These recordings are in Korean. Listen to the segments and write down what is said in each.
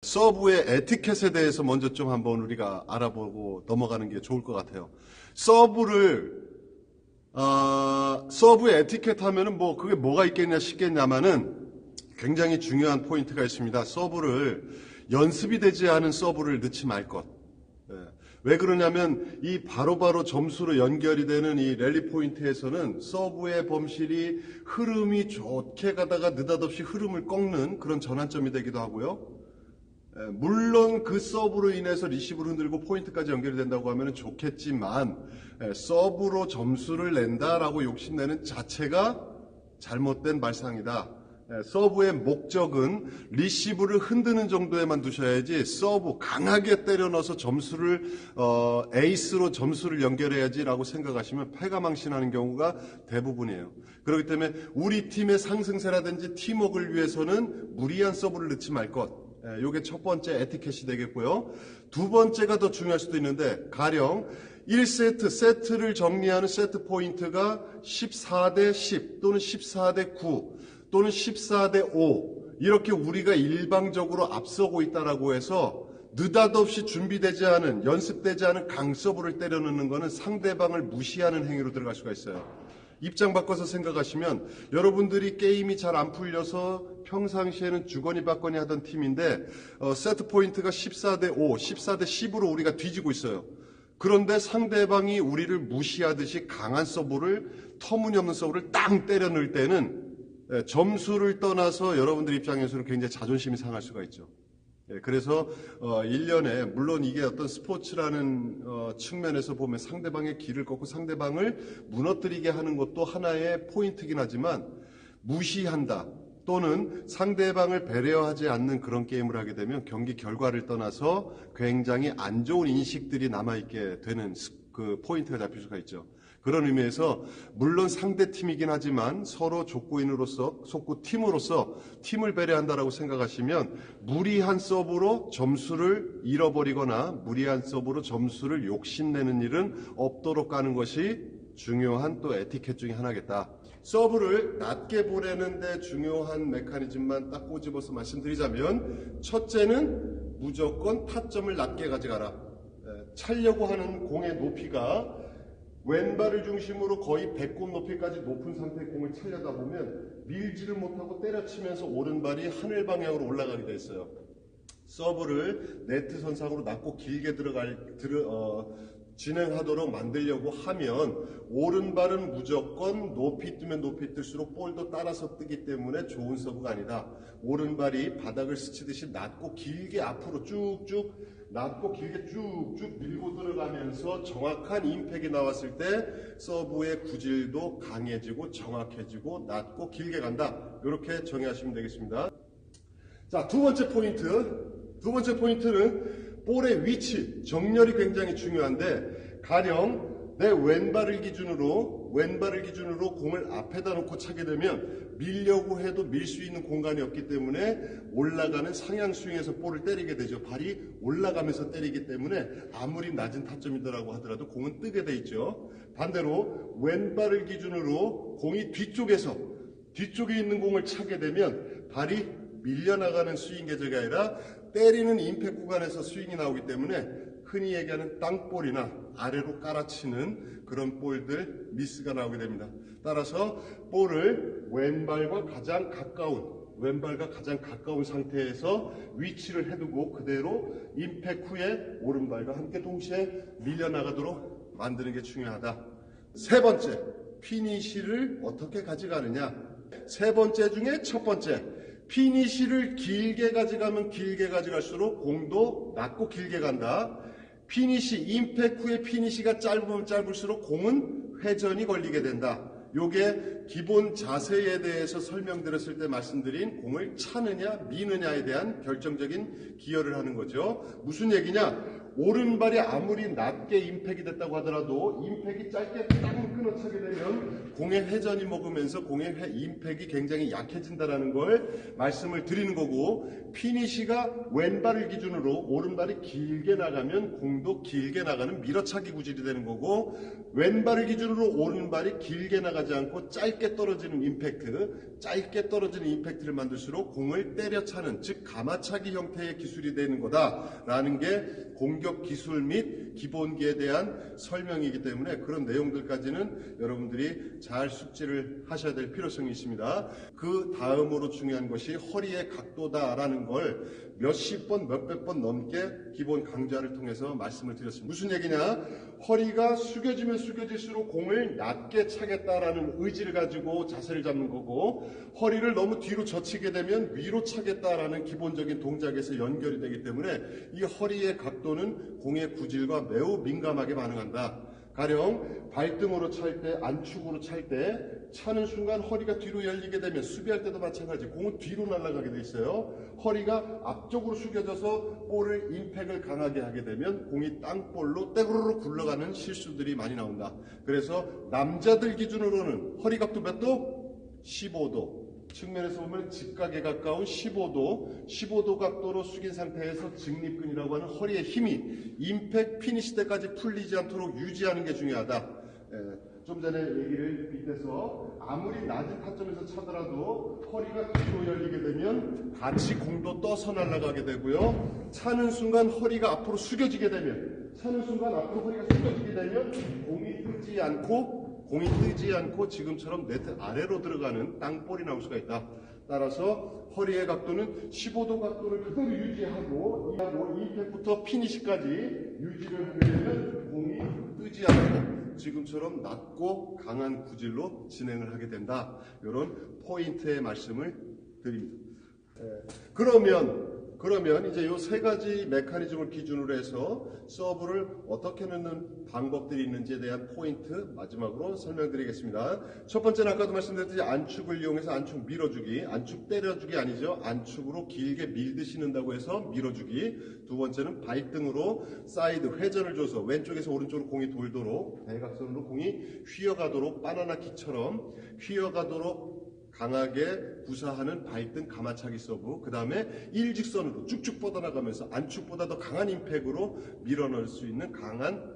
서브의 에티켓에 대해서 먼저 좀 한번 우리가 알아보고 넘어가는 게 좋을 것 같아요. 서브의 에티켓 하면은 그게 뭐가 있겠냐 싶겠냐마는 굉장히 중요한 포인트가 있습니다. 서브를 연습이 되지 않은 서브를 넣지 말 것. 왜 그러냐면 이 바로바로 점수로 연결이 되는 이 랠리 포인트에서는 서브의 범실이 흐름이 좋게 가다가 느닷없이 흐름을 꺾는 그런 전환점이 되기도 하고요. 물론 그 서브로 인해서 리시브를 흔들고 포인트까지 연결이 된다고 하면 좋겠지만 서브로 점수를 낸다라고 욕심내는 자체가 잘못된 발상이다. 서브의 목적은 리시브를 흔드는 정도에만 두셔야지 서브 강하게 때려 넣어서 점수를 에이스로 점수를 연결해야지라고 생각하시면 패가 망신하는 경우가 대부분이에요. 그렇기 때문에 우리 팀의 상승세라든지 팀워크를 위해서는 무리한 서브를 넣지 말 것. 이게 첫 번째 에티켓이 되겠고요. 두 번째가 더 중요할 수도 있는데 가령 1세트, 세트를 정리하는 세트 포인트가 14대 10 또는 14대 9 또는 14대 5 이렇게 우리가 일방적으로 앞서고 있다라고 해서 느닷없이 준비되지 않은, 연습되지 않은 강서브를 때려 넣는 것은 상대방을 무시하는 행위로 들어갈 수가 있어요. 입장 바꿔서 생각하시면 여러분들이 게임이 잘 안 풀려서 평상시에는 주거니 받거니 하던 팀인데 세트 포인트가 14대 5, 14대 10으로 우리가 뒤지고 있어요. 그런데 상대방이 우리를 무시하듯이 강한 서브를, 터무니없는 서브를 땅 때려 넣을 때는 점수를 떠나서 여러분들 입장에서는 굉장히 자존심이 상할 수가 있죠. 그래서 1년에 물론 이게 어떤 스포츠라는 측면에서 보면 상대방의 길을 꺾고 상대방을 무너뜨리게 하는 것도 하나의 포인트긴 하지만 무시한다 또는 상대방을 배려하지 않는 그런 게임을 하게 되면 경기 결과를 떠나서 굉장히 안 좋은 인식들이 남아있게 되는 그 포인트가 잡힐 수가 있죠. 그런 의미에서 물론 상대팀이긴 하지만 서로 족구인으로서 속구팀으로서 팀을 배려한다라고 생각하시면 무리한 서브로 점수를 잃어버리거나 무리한 서브로 점수를 욕심내는 일은 없도록 하는 것이 중요한 또 에티켓 중에 하나겠다. 서브를 낮게 보내는 데 중요한 메커니즘만 딱 꼬집어서 말씀드리자면 첫째는 무조건 타점을 낮게 가져가라. 차려고 하는 공의 높이가 왼발을 중심으로 거의 배꼽 높이까지 높은 상태의 공을 차려다 보면 밀지를 못하고 때려치면서 오른발이 하늘 방향으로 올라가게 돼 있어요. 서브를 네트 선상으로 낮고 길게 진행하도록 만들려고 하면 오른발은 무조건 높이 뜨면 높이 뜰수록 볼도 따라서 뜨기 때문에 좋은 서브가 아니다. 오른발이 바닥을 스치듯이 낮고 길게 앞으로 쭉쭉 낮고 길게 쭉쭉 밀고 들어가면서 정확한 임팩이 나왔을 때 서브의 구질도 강해지고 정확해지고 낮고 길게 간다. 이렇게 정의하시면 되겠습니다. 자, 두 번째 포인트는 볼의 위치, 정렬이 굉장히 중요한데 가령 내 왼발을 기준으로 공을 앞에다 놓고 차게 되면 밀려고 해도 밀 수 있는 공간이 없기 때문에 올라가는 상향 스윙에서 볼을 때리게 되죠. 발이 올라가면서 때리기 때문에 아무리 낮은 타점이더라고 하더라도 공은 뜨게 돼 있죠. 반대로 왼발을 기준으로 공이 뒤쪽에 있는 공을 차게 되면 발이 밀려나가는 스윙 궤적이 아니라 때리는 임팩 구간에서 스윙이 나오기 때문에 흔히 얘기하는 땅볼이나 아래로 깔아치는 그런 볼들 미스가 나오게 됩니다. 따라서 볼을 왼발과 가장 가까운 상태에서 위치를 해두고 그대로 임팩 후에 오른발과 함께 동시에 밀려나가도록 만드는 게 중요하다. 세 번째, 피니시를 어떻게 가져가느냐. 세 번째 중에 첫 번째, 피니시를 길게 가져가면 길게 가져갈수록 공도 낮고 길게 간다. 피니시, 임팩 후에 피니시가 짧으면 짧을수록 공은 회전이 걸리게 된다. 요게 기본 자세에 대해서 설명드렸을 때 말씀드린 공을 차느냐 미느냐에 대한 결정적인 기여를 하는 거죠. 무슨 얘기냐? 오른발이 아무리 낮게 임팩이 됐다고 하더라도 임팩이 짧게 땅 끊어차게 되면 공의 회전이 먹으면서 공의 임팩이 굉장히 약해진다는 걸 말씀을 드리는 거고 피니시가 왼발을 기준으로 오른발이 길게 나가면 공도 길게 나가는 밀어차기 구질이 되는 거고 왼발을 기준으로 오른발이 길게 나가지 않고 짧게 떨어지는 임팩트 짧게 떨어지는 임팩트를 만들수록 공을 때려차는, 즉 가마차기 형태의 기술이 되는 거다라는 게 공격 기술 및 기본기에 대한 설명이기 때문에 그런 내용들까지는 여러분들이 잘 숙지를 하셔야 될 필요성이 있습니다. 그 다음으로 중요한 것이 허리의 각도다라는 걸 몇십 번, 몇백 번 넘게 기본 강좌를 통해서 말씀을 드렸습니다. 무슨 얘기냐? 허리가 숙여지면 숙여질수록 공을 낮게 차겠다라는 의지를 가지고 자세를 잡는 거고, 허리를 너무 뒤로 젖히게 되면 위로 차겠다라는 기본적인 동작에서 연결이 되기 때문에 이 허리의 각도는 공의 구질과 매우 민감하게 반응한다. 가령 발등으로 찰 때, 안축으로 찰 때 차는 순간 허리가 뒤로 열리게 되면 수비할 때도 마찬가지 공은 뒤로 날아가게 돼 있어요. 허리가 앞쪽으로 숙여져서 볼을 임팩을 강하게 하게 되면 공이 땅볼로 떼구르르 굴러가는 실수들이 많이 나온다. 그래서 남자들 기준으로는 허리 각도 몇 도? 15도. 측면에서 보면 직각에 가까운 15도 각도로 숙인 상태에서 직립근이라고 하는 허리의 힘이 임팩 피니시 때까지 풀리지 않도록 유지하는 게 중요하다. 좀 전에 얘기를 빗대서 아무리 낮은 타점에서 차더라도 허리가 뒤로 열리게 되면 같이 공도 떠서 날아가게 되고요. 차는 순간 허리가 앞으로 숙여지게 되면, 공이 뜨지 않고 지금처럼 네트 아래로 들어가는 땅볼이 나올 수가 있다. 따라서 허리의 각도는 15도 각도를 그대로 유지하고 임팩부터 피니시까지 유지를 하게 되면 공이 뜨지 않고 지금처럼 낮고 강한 구질로 진행을 하게 된다. 이런 포인트의 말씀을 드립니다. 그러면 이제 이 세 가지 메커니즘을 기준으로 해서 서브를 어떻게 넣는 방법들이 있는지에 대한 포인트 마지막으로 설명드리겠습니다. 첫 번째는 아까도 말씀드렸듯이 안축을 이용해서 안축 밀어주기, 안축 때려주기 아니죠. 안축으로 길게 밀듯이 넣는다고 해서 밀어주기. 두 번째는 발등으로 사이드 회전을 줘서 왼쪽에서 오른쪽으로 공이 돌도록, 대각선으로 공이 휘어가도록, 바나나 키처럼 휘어가도록 강하게 구사하는 발등 가마차기 서브, 그 다음에 일직선으로 쭉쭉 뻗어나가면서 안축보다 더 강한 임팩으로 밀어넣을 수 있는 강한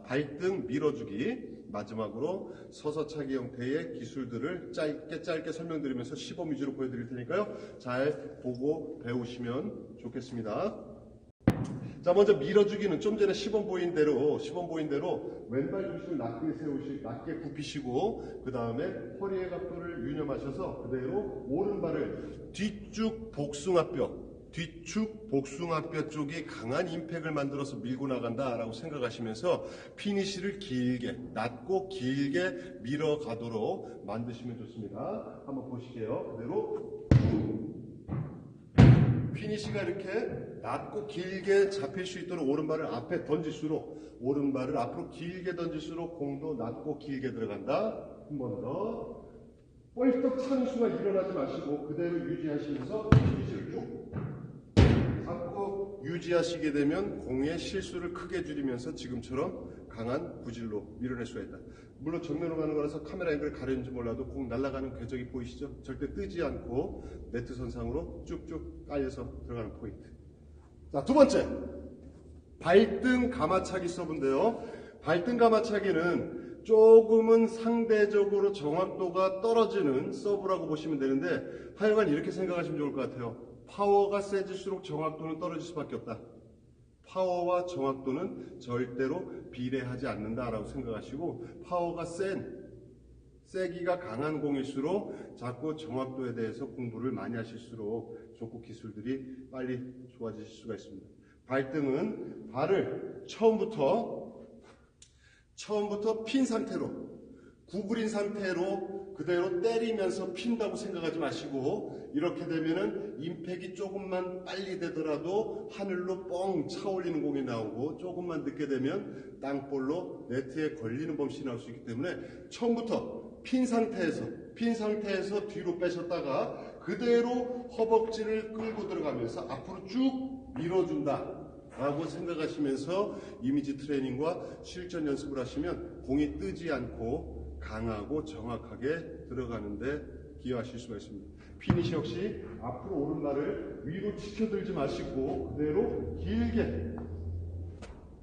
발등 밀어주기, 마지막으로 서서차기 형태의 기술들을 짧게 설명드리면서 시범 위주로 보여드릴 테니까요. 잘 보고 배우시면 좋겠습니다. 자, 먼저 밀어주기는 좀 전에 시범 보인 대로 왼발 중심을 낮게 굽히시고 그 다음에 허리의 각도를 유념하셔서 그대로 오른발을 뒤축 복숭아뼈 쪽이 강한 임팩을 만들어서 밀고 나간다라고 생각하시면서 피니시를 낮고 길게 밀어가도록 만드시면 좋습니다. 한번 보실게요. 그대로 피니시가 이렇게 낮고 길게 잡힐 수 있도록 오른발을 앞에 던질수록, 오른발을 앞으로 길게 던질수록 공도 낮고 길게 들어간다. 한 번 더. 뻘떡 차는 순간 일어나지 마시고 그대로 유지하시면서 피니시를 쭉 잡고 유지하시게 되면 공의 실수를 크게 줄이면서 지금처럼 강한 구질로 밀어낼 수가 있다. 물론 정면으로 가는 거라서 카메라 앵글을 가려는지 몰라도 공 날아가는 궤적이 보이시죠? 절대 뜨지 않고 네트 선상으로 쭉쭉 깔려서 들어가는 포인트. 자, 두 번째, 발등 가마차기 서브인데요. 발등 가마차기는 조금은 상대적으로 정확도가 떨어지는 서브라고 보시면 되는데, 하여간 이렇게 생각하시면 좋을 것 같아요. 파워가 세질수록 정확도는 떨어질 수밖에 없다. 파워와 정확도는 절대로 비례하지 않는다라고 생각하시고, 파워가 세기가 강한 공일수록 자꾸 정확도에 대해서 공부를 많이 하실수록 좋고 기술들이 빨리 좋아지실 수가 있습니다. 발등은 발을 처음부터 핀 상태로, 구부린 상태로 그대로 때리면서 핀다고 생각하지 마시고, 이렇게 되면은 임팩이 조금만 빨리 되더라도 하늘로 뻥 차올리는 공이 나오고, 조금만 늦게 되면 땅볼로 네트에 걸리는 범실이 나올 수 있기 때문에 처음부터 핀 상태에서 뒤로 빼셨다가 그대로 허벅지를 끌고 들어가면서 앞으로 쭉 밀어준다 라고 생각하시면서 이미지 트레이닝과 실전 연습을 하시면 공이 뜨지 않고 강하고 정확하게 들어가는데 기여하실 수가 있습니다. 피니시 역시 앞으로 오른발을 위로 치켜들지 마시고 그대로 길게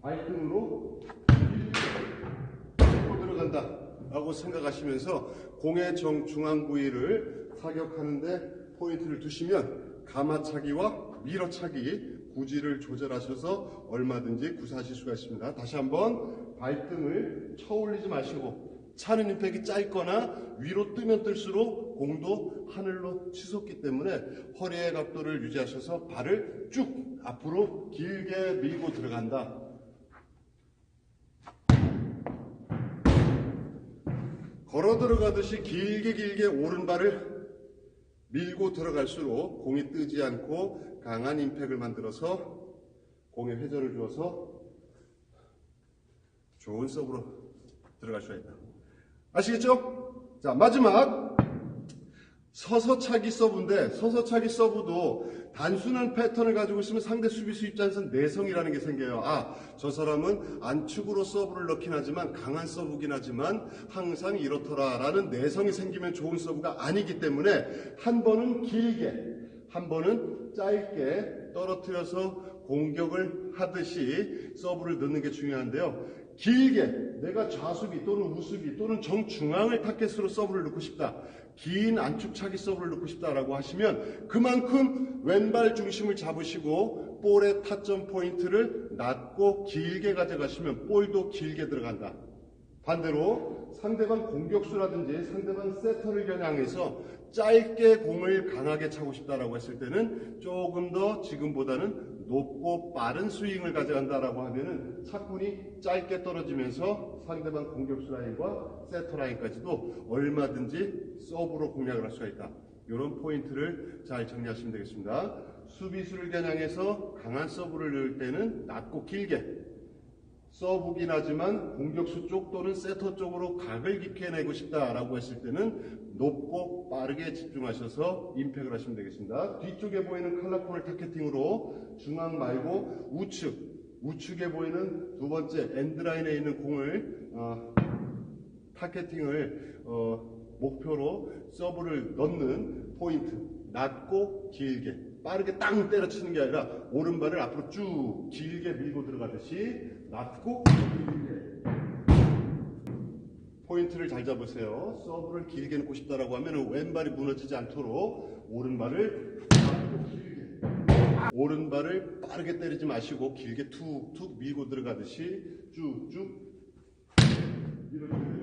발등으로 밀고 들어간다. 라고 생각하시면서 공의 정중앙 부위를 타격하는데 포인트를 두시면 가마차기와 밀어차기 구질을 조절하셔서 얼마든지 구사하실 수가 있습니다. 다시 한번 발등을 쳐 올리지 마시고 차는 임팩이 짧거나 위로 뜨면 뜰수록 공도 하늘로 치솟기 때문에 허리의 각도를 유지하셔서 발을 쭉 앞으로 길게 밀고 들어간다. 걸어 들어가듯이 길게 오른발을 밀고 들어갈수록 공이 뜨지 않고 강한 임팩을 만들어서 공에 회전을 주어서 좋은 서브로 들어갈 수가 있다. 아시겠죠? 자, 마지막 서서 차기 서브인데 서서 차기 서브도 단순한 패턴을 가지고 있으면 상대 수비수 입장에서 내성이라는 게 생겨요. 아, 저 사람은 안축으로 서브를 넣긴 하지만 강한 서브긴 하지만 항상 이렇더라 라는 내성이 생기면 좋은 서브가 아니기 때문에 한 번은 길게 한 번은 짧게 떨어뜨려서 공격을 하듯이 서브를 넣는 게 중요한데요. 길게 내가 좌수비 또는 우수비 또는 정중앙을 타겟으로 서브를 넣고 싶다. 긴 안축차기 서브를 넣고 싶다라고 하시면 그만큼 왼발 중심을 잡으시고 볼의 타점 포인트를 낮고 길게 가져가시면 볼도 길게 들어간다. 반대로 상대방 공격수라든지 상대방 세터를 겨냥해서 짧게 공을 강하게 차고 싶다라고 했을 때는 조금 더 지금보다는 높고 빠른 스윙을 가져간다라고 하면은 차분히 짧게 떨어지면서 상대방 공격수 라인과 세터 라인까지도 얼마든지 서브로 공략을 할 수가 있다. 이런 포인트를 잘 정리하시면 되겠습니다. 수비수를 겨냥해서 강한 서브를 넣을 때는 낮고 길게 서브긴 하지만 공격수 쪽 또는 세터 쪽으로 각을 깊게 내고 싶다라고 했을 때는 높고 빠르게 집중하셔서 임팩을 하시면 되겠습니다. 뒤쪽에 보이는 칼라콘을 타겟팅으로 중앙 말고 우측에 보이는 두 번째 엔드라인에 있는 공을 타겟팅을 목표로 서브를 넣는 포인트 낮고 길게 빠르게 땅 때려치는 게 아니라 오른발을 앞으로 쭉 길게 밀고 들어가듯이 낮고 길게 포인트를 잘 잡으세요. 서브를 길게 넣고 싶다라고 하면 왼발이 무너지지 않도록 오른발을 낮고 길게 오른발을 빠르게 때리지 마시고 길게 툭툭 밀고 들어가듯이 쭉쭉 밀어주세요.